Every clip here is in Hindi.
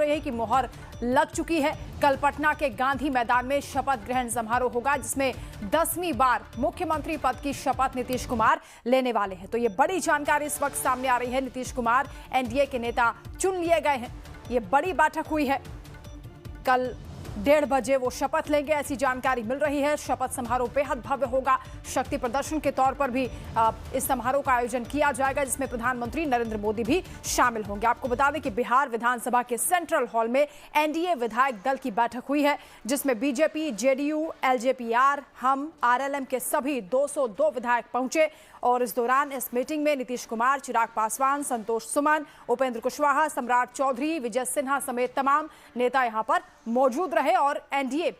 रही है कि मुहर लग चुकी है। कल पटना के गांधी मैदान में शपथ ग्रहण समारोह होगा, जिसमें 10वीं बार मुख्यमंत्री पद की शपथ नीतीश कुमार लेने वाले हैं। तो ये बड़ी जानकारी इस वक्त सामने आ रही है। नीतीश कुमार एनडीए के नेता चुन लिए गए हैं। ये बड़ी बैठक हुई है। कल 1:30 बजे वो शपथ लेंगे, ऐसी जानकारी मिल रही है। शपथ समारोह बेहद भव्य होगा। शक्ति प्रदर्शन के तौर पर भी इस समारोह का आयोजन किया जाएगा, जिसमें प्रधानमंत्री नरेंद्र मोदी भी शामिल होंगे। आपको बता दें कि बिहार विधानसभा के सेंट्रल हॉल में एनडीए विधायक दल की बैठक हुई है, जिसमें बीजेपी, जेडीयू, एलजेपीआर, हम, आरएलएम के सभी 202 विधायक पहुंचे। और इस दौरान इस मीटिंग में नीतीश कुमार, चिराग पासवान, संतोष सुमन, उपेंद्र कुशवाहा, सम्राट चौधरी, विजय सिन्हा समेत तमाम नेता यहां पर मौजूद रहे। और एनडीए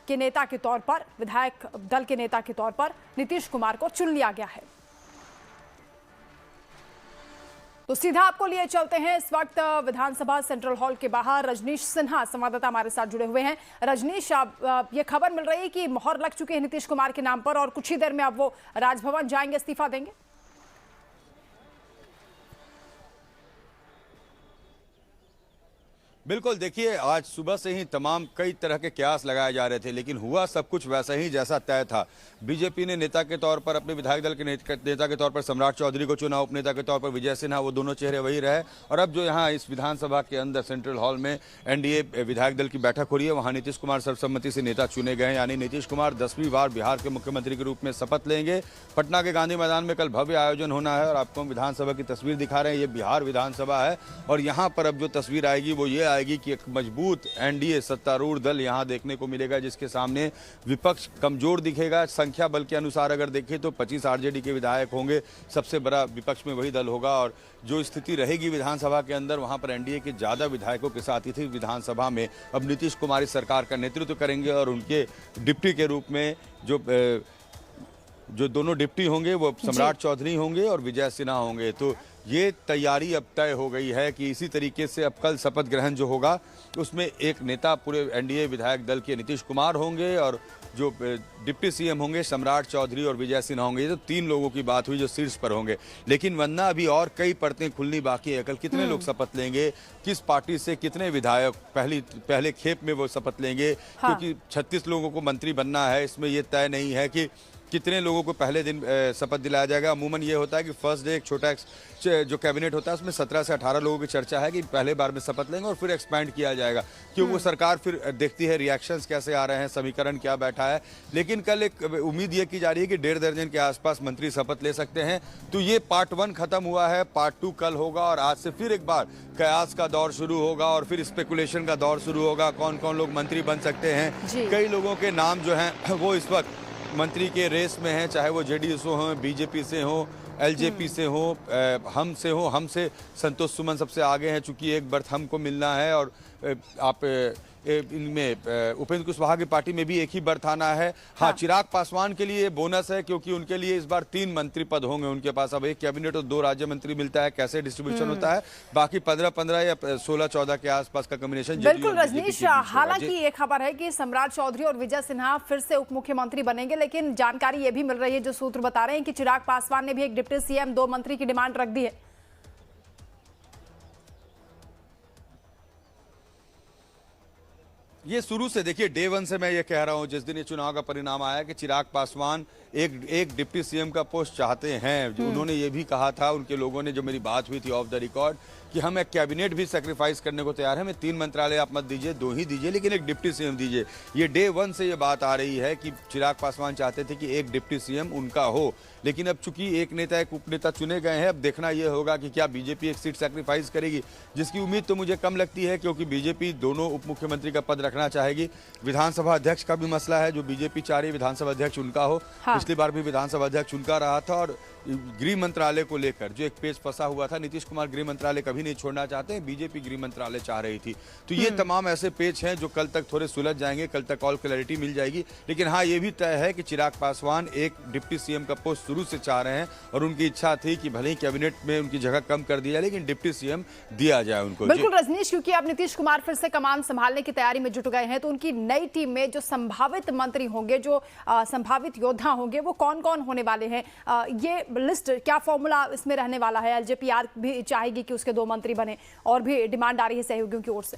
के नेता के तौर पर, विधायक दल के नेता के तौर पर नीतीश कुमार को चुन लिया गया है। तो सीधा आपको लिए चलते हैं। इस वक्त विधानसभा सेंट्रल हॉल के बाहर रजनीश सिन्हा संवाददाता हमारे साथ जुड़े हुए हैं। रजनीश, ये खबर मिल रही है कि मोहर लग चुकी है नीतीश कुमार के नाम पर और कुछ ही देर में अब वो राजभवन जाएंगे, इस्तीफा देंगे। बिल्कुल, देखिए आज सुबह से ही तमाम कई तरह के कयास लगाए जा रहे थे, लेकिन हुआ सब कुछ वैसा ही जैसा तय था। बीजेपी ने नेता के तौर पर, अपने विधायक दल के नेता के तौर पर सम्राट चौधरी को चुना, उपनेता के तौर पर विजय सिन्हा, वो दोनों चेहरे वही रहे। और अब जो यहाँ इस विधानसभा के अंदर सेंट्रल हॉल में एनडीए विधायक दल की बैठक हो रही है, वहाँ नीतीश कुमार सर्वसम्मति से नेता चुने गए हैं। यानी नीतीश कुमार 10वीं बार बिहार के मुख्यमंत्री के रूप में शपथ लेंगे। पटना के गांधी मैदान में कल भव्य आयोजन होना है। और आपको विधानसभा की तस्वीर दिखा रहे हैं, ये बिहार विधानसभा है। और यहाँ पर अब जो तस्वीर आएगी वो ये आएगी कि एक मजबूत एनडीए सत्तारूढ़ दल यहां देखने को मिलेगा, जिसके सामने विपक्ष कमजोर दिखेगा। संख्या बल के अनुसार अगर देखें तो 25 आरजेडी के विधायक होंगे, सबसे बड़ा विपक्ष में वही दल होगा। और जो स्थिति रहेगी विधानसभा के अंदर, वहां पर एनडीए के ज्यादा विधायकों के साथ ही थी विधानसभा में अब नीतीश कुमार इस सरकार का नेतृत्व करेंगे। और उनके डिप्टी के रूप में जो दोनों डिप्टी होंगे वो सम्राट चौधरी होंगे और विजय सिन्हा होंगे। तो ये तैयारी अब तय हो गई है कि इसी तरीके से अब कल शपथ ग्रहण जो होगा उसमें एक नेता पूरे एनडीए विधायक दल के नीतीश कुमार होंगे और जो डिप्टी सीएम होंगे सम्राट चौधरी और विजय सिन्हा होंगे। ये तो 3 लोगों की बात हुई जो शीर्ष पर होंगे, लेकिन वरना अभी और कई परतें खुलनी बाकी है। कल कितने लोग शपथ लेंगे, किस पार्टी से कितने विधायक पहले खेप में वो शपथ लेंगे, क्योंकि 36 लोगों को मंत्री बनना है। इसमें ये तय नहीं है कि कितने लोगों को पहले दिन शपथ दिलाया जाएगा। अमूमन ये होता है कि फर्स्ट डे एक छोटा जो कैबिनेट होता है उसमें 17 से 18 लोगों की चर्चा है कि पहले बार में शपथ लेंगे और फिर एक्सपैंड किया जाएगा, क्योंकि वो सरकार फिर देखती है रिएक्शंस कैसे आ रहे हैं, समीकरण क्या बैठा है। लेकिन कल एक उम्मीद ये की जा रही है कि 1.5 दर्जन के आसपास मंत्री शपथ ले सकते हैं। तो ये पार्ट 1 खत्म हुआ है, पार्ट 2 कल होगा और आज से फिर एक बार कयास का दौर शुरू होगा और फिर स्पेकुलेशन का दौर शुरू होगा। कौन कौन लोग मंत्री बन सकते हैं। कई लोगों के नाम जो हैं वो इस वक्त मंत्री के रेस में हैं, चाहे वो जेडीयू से हो, बीजेपी से हो, एलजेपी से हो, हम से हो। हम से संतोष सुमन सबसे आगे हैं, चूंकि एक बर्थ हमको मिलना है। और आप इनमें उपेंद्र कुशवाहा की पार्टी में भी एक ही बर्थ आना है। हाँ, चिराग पासवान के लिए बोनस है, क्योंकि उनके लिए इस बार 3 मंत्री पद होंगे उनके पास। अब एक कैबिनेट और 2 राज्य मंत्री मिलता है, कैसे डिस्ट्रीब्यूशन होता है। बाकी 15-15 या 16-14 के आसपास का कॉम्बिनेशन। बिल्कुल रजनीश, हालांकि ये खबर है कि सम्राट चौधरी और विजय सिन्हा फिर से उप मुख्यमंत्री बनेंगे, लेकिन जानकारी ये भी मिल रही है, जो सूत्र बता रहे हैं कि चिराग पासवान ने भी एक डिप्टी सीएम, 2 मंत्री की डिमांड रख दी है। ये शुरू से देखिए, डे 1 से मैं ये कह रहा हूं, जिस दिन ये चुनाव का परिणाम आया कि चिराग पासवान एक डिप्टी सीएम का पोस्ट चाहते हैं। जो उन्होंने ये भी कहा था, उनके लोगों ने, जो मेरी बात हुई थी ऑफ द रिकॉर्ड, कि हम एक कैबिनेट भी सेक्रीफाइस करने को तैयार है। हमें 3 मंत्रालय आप मत दीजिए, 2 ही दीजिए, लेकिन एक डिप्टी सीएम दीजिए। ये डे 1 से ये बात आ रही है कि चिराग पासवान चाहते थे कि एक डिप्टी सीएम उनका हो। लेकिन अब चूंकि एक नेता एक उपनेता चुने गए हैं, अब देखना यह होगा कि क्या बीजेपी एक सीट सेक्रीफाइस करेगी, जिसकी उम्मीद तो मुझे कम लगती है, क्योंकि बीजेपी दोनों उप मुख्यमंत्री का पद रखना चाहेगी। विधानसभा अध्यक्ष का भी मसला है, जो बीजेपी चाह रही विधानसभा अध्यक्ष उनका हो। पिछली बार भी विधानसभा अध्यक्ष उनका रहा था। और गृह मंत्रालय को लेकर जो एक पेच फंसा हुआ था, नीतीश कुमार गृह मंत्रालय कभी नहीं छोड़ना चाहते, बीजेपी गृह मंत्रालय चाह रही थी। तो ये तमाम ऐसे पेच हैं जो कल तक थोड़े सुलझ जाएंगे, कल तक ऑल क्लैरिटी मिल जाएगी। लेकिन हाँ, ये भी तय है कि चिराग पासवान एक डिप्टी सीएम का पोस्ट शुरू से चाह रहे हैं और उनकी इच्छा थी कि भले ही कैबिनेट में उनकी जगह कम कर दी जाए, लेकिन डिप्टी सीएम दिया जाए उनको। बिल्कुल रजनीश, क्योंकि अब नीतीश कुमार फिर से कमान संभालने की तैयारी में जुट गए हैं, तो उनकी नई टीम में जो संभावित मंत्री होंगे, जो संभावित योद्धा होंगे, वो कौन कौन होने वाले हैं, ये लिस्ट, क्या फॉर्मूला इसमें रहने वाला है? एलजेपीआर भी चाहेगी कि उसके 2 मंत्री बने और भी डिमांड आ रही है सहयोगियों की ओर से।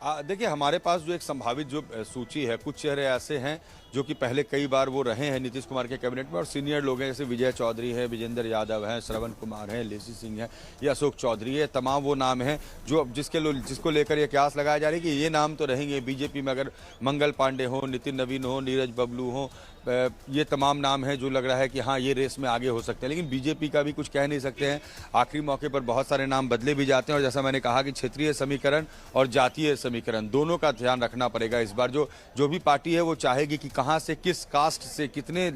देखिए, हमारे पास जो एक संभावित जो सूची है, कुछ चेहरे ऐसे हैं जो कि पहले कई बार वो रहे हैं नीतीश कुमार के कैबिनेट में और सीनियर लोग हैं, जैसे विजय चौधरी है, विजेंद्र यादव हैं, श्रवण कुमार हैं, लेसी सिंह है या अशोक चौधरी है। तमाम वो नाम हैं जो जिसको लेकर ये कयास लगाया जा रहा है कि ये नाम तो रहेंगे बीजेपी में। अगर मंगल पांडे हो, नितिन नवीन हो, नीरज बबलू हो, ये तमाम नाम हैं जो लग रहा है कि हाँ, ये रेस में आगे हो सकते हैं। लेकिन बीजेपी का भी कुछ कह नहीं सकते हैं। आखिरी मौके पर बहुत सारे नाम बदले भी जाते हैं और जैसा मैंने कहा कि क्षेत्रीय समीकरण और जातीय समीकरण दोनों का ध्यान रखना पड़ेगा। इस बार जो भी पार्टी है वो चाहेगी कि कहाँ से, किस कास्ट से कितने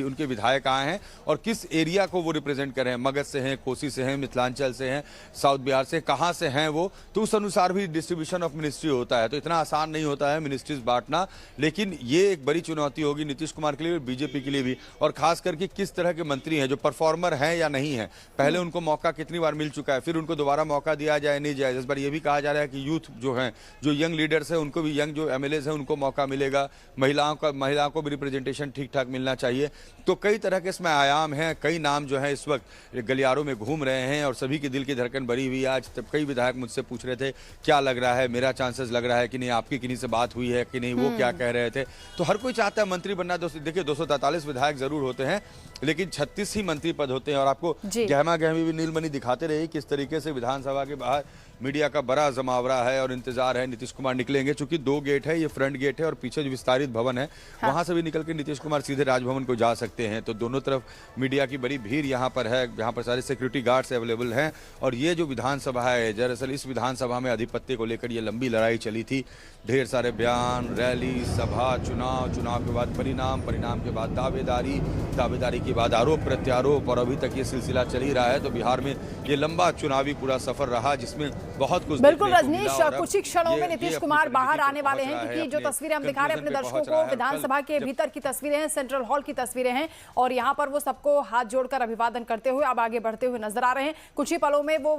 उनके विधायक आए हैं और किस एरिया को वो रिप्रेजेंट कर रहे हैं। मगध से हैं, कोसी से हैं, मिथिलांचल से हैं, साउथ बिहार से, कहाँ से हैं वो, तो उस अनुसार भी डिस्ट्रीब्यूशन ऑफ मिनिस्ट्री होता है। तो इतना आसान नहीं होता है मिनिस्ट्रीज बांटना, लेकिन ये एक बड़ी चुनौती होगी नीतीश कुमार के लिए और बीजेपी के लिए भी। और खास करके किस तरह के मंत्री हैं, जो परफॉर्मर हैं या नहीं है। पहले उनको मौका कितनी बार मिल चुका है, फिर उनको दोबारा मौका दिया जाए नहीं जाए। इस बार ये भी कहा जा रहा है कि यूथ जो हैं, जो यंग लीडर्स हैं, उनको भी, यंग जो एमएलएज हैं उनको मौका मिलेगा। महिलाओं को भी रिप्रेजेंटेशन ठीक ठाक मिलना चाहिए। तो कई तरह के इसमें आयाम हैं। कई नाम जो है इस वक्त गलियारों में घूम रहे हैं और सभी के दिल की धड़कन भरी हुई है। आज तब कई विधायक मुझसे पूछ रहे थे क्या लग रहा है, मेरा चांसेस लग रहा है कि नहीं, आपकी किन्हीं से बात हुई है कि नहीं, वो क्या कह रहे थे। तो हर कोई चाहता है मंत्री बनना। देखिए, 243 विधायक जरूर होते हैं लेकिन 36 ही मंत्री पद होते हैं। और आपको गहमा गहमी भी नीलमणि दिखाते रहे किस तरीके से विधानसभा के बाहर मीडिया का बड़ा जमावड़ा है और इंतजार है नीतीश कुमार निकलेंगे। चूंकि 2 गेट है, ये फ्रंट गेट है और पीछे जो विस्तारित भवन है, वहां से भी निकल के नीतीश कुमार सीधे राजभवन को जा सकते हैं। तो दोनों तरफ मीडिया की बड़ी भीड़ यहाँ पर है, यहाँ पर सारे सिक्योरिटी गार्ड्स अवेलेबल हैं। और ये जो विधानसभा है, दरअसल इस विधानसभा में अधिपत्य को लेकर ये लंबी लड़ाई चली थी। ढेर सारे बयान, रैली, सभा, चुनाव के बाद परिणाम के बाद दावेदारी के बाद आरोप प्रत्यारोप, और अभी तक ये सिलसिला चल ही रहा है। तो बिहार में ये लंबा चुनावी पूरा सफर रहा जिसमें बहुत कुछ। बिल्कुल रजनीश, कुछ ही क्षणों में नीतीश कुमार बाहर आने वाले हैं, क्योंकि जो तस्वीरें हम दिखा रहे हैं अपने दर्शकों को, विधानसभा के भीतर की तस्वीरें हैं, सेंट्रल हॉल की तस्वीरें हैं और यहाँ पर वो सबको हाथ जोड़कर अभिवादन करते हुए अब आगे बढ़ते हुए नजर आ रहे हैं। कुछ ही पलों में वो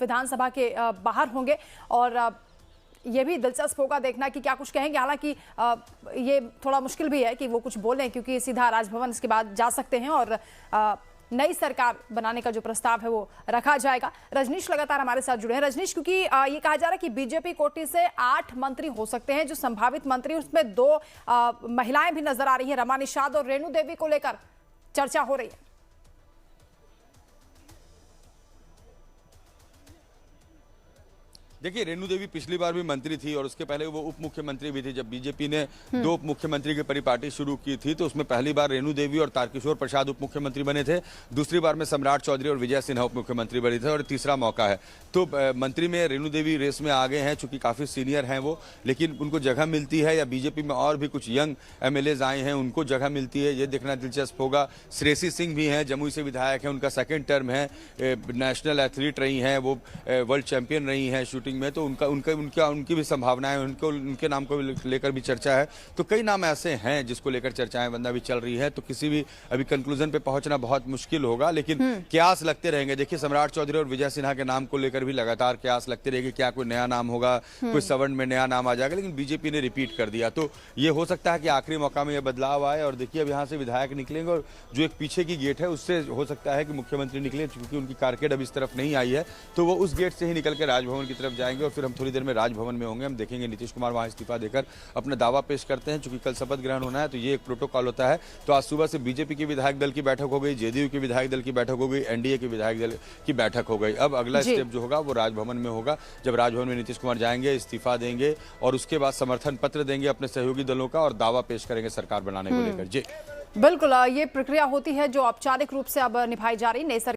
विधानसभा के बाहर होंगे और ये भी दिलचस्प होगा देखना कि क्या कुछ कहेंगे। हालांकि ये थोड़ा मुश्किल भी है कि वो कुछ बोलें, क्योंकि सीधा राजभवन इसके बाद जा सकते हैं और नई सरकार बनाने का जो प्रस्ताव है वो रखा जाएगा। रजनीश लगातार हमारे साथ जुड़े हैं। रजनीश, क्योंकि ये कहा जा रहा है कि बीजेपी कोटे से 8 मंत्री हो सकते हैं जो संभावित मंत्री, उसमें 2 महिलाएं भी नजर आ रही हैं, रमा निषाद और रेणु देवी को लेकर चर्चा हो रही है। देखिए, रेणु देवी पिछली बार भी मंत्री थी और उसके पहले वो उप मुख्यमंत्री भी थी। जब बीजेपी ने 2 उप मुख्यमंत्री की परिपाटी शुरू की थी तो उसमें पहली बार रेणु देवी और तारकिशोर प्रसाद उप मुख्यमंत्री बने थे, दूसरी बार में सम्राट चौधरी और विजय सिन्हा उप मुख्यमंत्री बने थे और तीसरा मौका है। तो मंत्री में रेणु देवी रेस में आगे हैं, चूंकि काफी सीनियर हैं वो, लेकिन उनको जगह मिलती है या बीजेपी में और भी कुछ यंग एमएलएज आए हैं उनको जगह मिलती है, ये देखना दिलचस्प होगा। श्रेयसी सिंह भी हैं, जमुई से विधायक हैं, उनका 2nd टर्म है, नेशनल एथलीट रही हैं, वो वर्ल्ड चैंपियन रही हैं शूटिंग में, तो उनकी भी संभावनाएं, उनके नाम को लेकर भी चर्चा है। तो कई नाम ऐसे हैं जिसको लेकर चर्चाएं बंदा भी चल रही है। तो किसी भी अभी कंक्लूजन पे पहुंचना बहुत मुश्किल होगा, लेकिन कयास लगते रहेंगे। देखिए, सम्राट चौधरी और विजय सिन्हा के नाम को लेकर भी लगातार कयास लगते रहेंगे, क्या कोई नया नाम होगा, कोई सवर्ण में नया नाम आ जाएगा, लेकिन बीजेपी ने रिपीट कर दिया। तो ये हो सकता है कि आखिरी मौका में यह बदलाव आए। और देखिए, अब यहाँ से विधायक निकलेंगे और जो एक पीछे की गेट है उससे हो सकता है कि मुख्यमंत्री निकले, क्योंकि उनकी कारकेड अब इस तरफ नहीं आई है, तो वो उस गेट से ही निकल के राजभवन की तरफ जाएंगे और फिर हम थोड़ी देर में राजभवन में होंगे। हम देखेंगे नीतीश कुमार वहां इस्तीफा देकर अपना दावा पेश करते हैं। चूंकि कल शपथ ग्रहण होना है तो ये एक प्रोटोकॉल होता है। तो आज सुबह से बीजेपी के विधायक दल की बैठक हो गई, जेडीयू के विधायक दल की बैठक हो गई, एनडीए के विधायक दल की बैठक हो गई। अब अगला स्टेप जो होगा वो राजभवन में होगा। जब राजभवन में नीतीश कुमार जाएंगे, इस्तीफा देंगे और उसके बाद समर्थन पत्र देंगे अपने सहयोगी दलों का और दावा पेश करेंगे सरकार बनाने को लेकर। जी बिल्कुल, ये प्रक्रिया होती है जो औपचारिक रूप से अब निभाई जा रही। नई